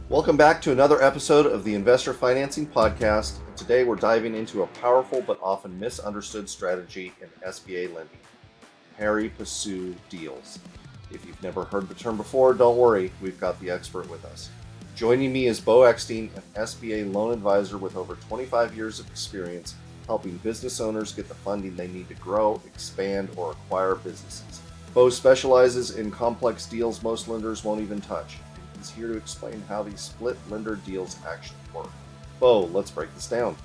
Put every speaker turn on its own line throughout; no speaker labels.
Welcome back to another episode of the Investor Financing Podcast. And today we're diving into a powerful but often misunderstood strategy in SBA lending, pari passu deals. If you've never heard the term before, don't worry, we've got the expert with us. Joining me is Beau Eckstein, an SBA loan advisor with over 25 years of experience helping business owners get the funding they need to grow, expand, or acquire businesses. Beau specializes in complex deals most lenders won't even touch. He's here to explain how these split lender deals actually work. Beau, let's break this down.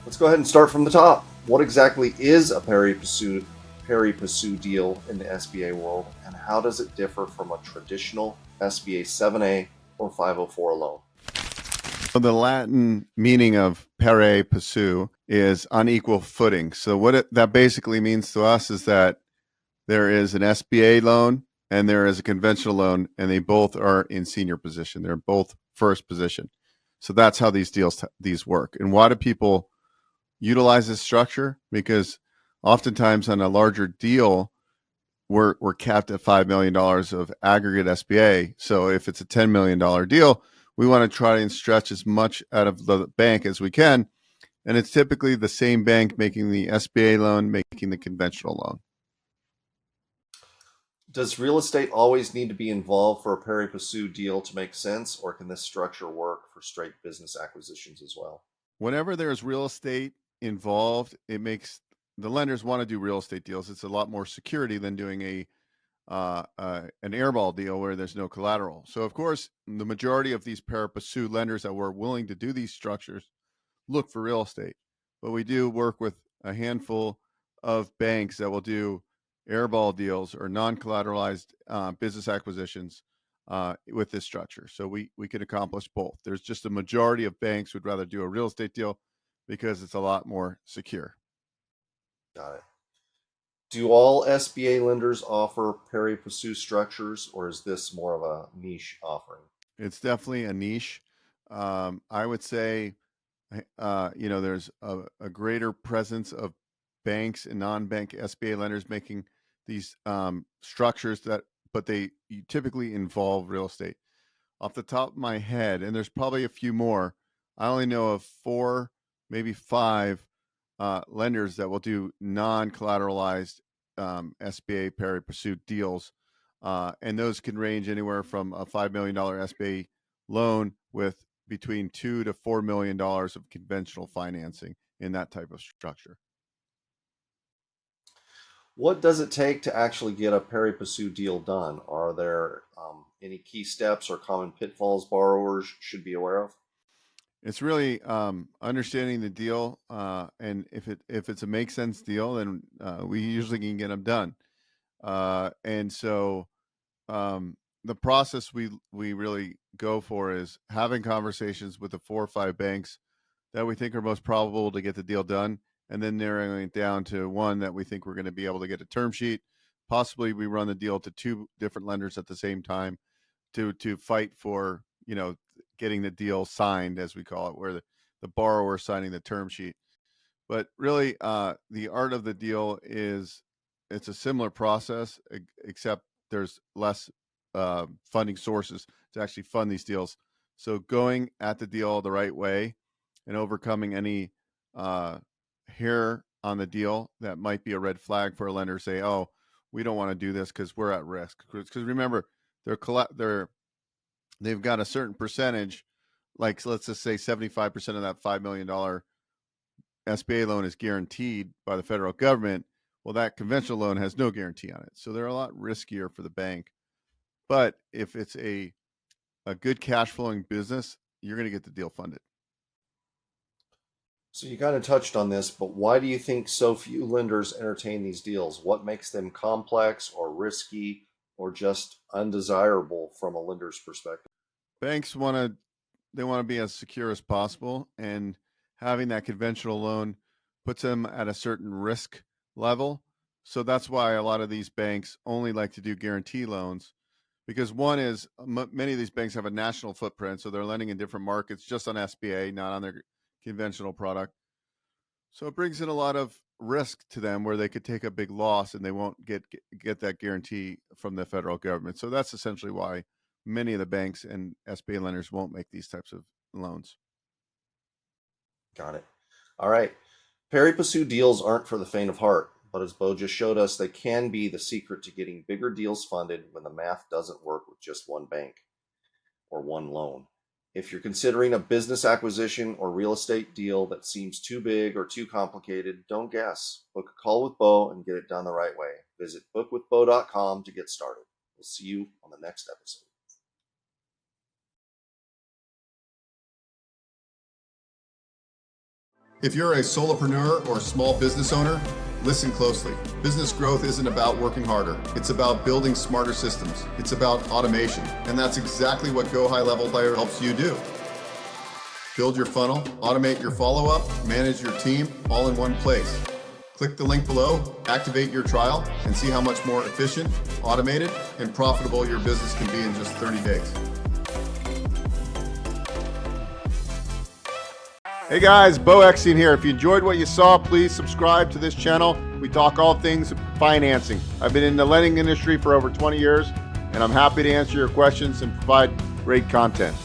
Let's go ahead and start from the top. What exactly is a pari passu deal in the SBA world, and how does it differ from a traditional SBA 7A or 504 loan?
So the Latin meaning of pari passu is unequal footing. So that basically means to us is that there is an SBA loan and there is a conventional loan, and they both are in senior position. They're both first position. So that's how these work. And why do people utilize this structure? Because oftentimes on a larger deal, we're capped at $5 million of aggregate SBA. So if it's a $10 million deal, we want to try and stretch as much out of the bank as we can. And it's typically the same bank making the SBA loan, making the conventional loan.
Does real estate always need to be involved for a pari passu deal to make sense, or can this structure work for straight business acquisitions as well?
Whenever there's real estate involved, it makes the lenders want to do real estate deals. It's a lot more security than doing an airball deal where there's no collateral. So of course, the majority of these pari passu lenders that were willing to do these structures look for real estate, but we do work with a handful of banks that will do airball deals or non-collateralized business acquisitions with this structure. So we can accomplish both. There's just a majority of banks would rather do a real estate deal because it's a lot more secure.
Got it. Do all SBA lenders offer pari passu structures, or is this more of a niche offering?
It's definitely a niche. I would say, there's a greater presence of banks and non-bank SBA lenders making these structures but they typically involve real estate. Off the top of my head, and there's probably a few more, I only know of 4, maybe 5 lenders that will do non-collateralized SBA pari passu deals, and those can range anywhere from a $5 million SBA loan with between $2 to $4 million of conventional financing in that type of structure.
What does it take to actually get a pari passu deal done? Are there any key steps or common pitfalls borrowers should be aware of?
It's really understanding the deal, and if it's a make sense deal, then we usually can get them done. And so the process we really go for is having conversations with the 4 or 5 banks that we think are most probable to get the deal done, and then narrowing it down to one that we think we're going to be able to get a term sheet. Possibly we run the deal to 2 different lenders at the same time to fight for, getting the deal signed, as we call it, where the borrower signing the term sheet. But really, the art of the deal is it's a similar process, except there's less funding sources to actually fund these deals. So going at the deal the right way and overcoming any hair on the deal that might be a red flag for a lender, say, oh, we don't want to do this because we're at risk. Because remember, they've got a certain percentage, like let's just say 75% of that $5 million SBA loan is guaranteed by the federal government. Well, that conventional loan has no guarantee on it. So they're a lot riskier for the bank. But if it's a good cash flowing business, you're going to get the deal funded.
So you kind of touched on this, but why do you think so few lenders entertain these deals? What makes them complex or risky or just undesirable from a lender's perspective?
Banks want to be as secure as possible, and having that conventional loan puts them at a certain risk level. So that's why a lot of these banks only like to do guarantee loans, because one is many of these banks have a national footprint, so they're lending in different markets just on SBA, not on their conventional product. So it brings in a lot of risk to them where they could take a big loss and they won't get that guarantee from the federal government. So that's essentially why many of the banks and SBA lenders won't make these types of loans.
Got it. All right. Pari Passu deals aren't for the faint of heart, but as Beau just showed us, they can be the secret to getting bigger deals funded when the math doesn't work with just one bank or one loan. If you're considering a business acquisition or real estate deal that seems too big or too complicated, don't guess. Book a call with Beau and get it done the right way. Visit bookwithbeau.com to get started. We'll see you on the next episode.
If you're a solopreneur or small business owner, listen closely. Business growth isn't about working harder. It's about building smarter systems. It's about automation. And that's exactly what GoHighLevel helps you do. Build your funnel, automate your follow-up, manage your team, all in one place. Click the link below, activate your trial, and see how much more efficient, automated, and profitable your business can be in just 30 days.
Hey guys, Beau Eckstein here. If you enjoyed what you saw, please subscribe to this channel. We talk all things financing. I've been in the lending industry for over 20 years, and I'm happy to answer your questions and provide great content.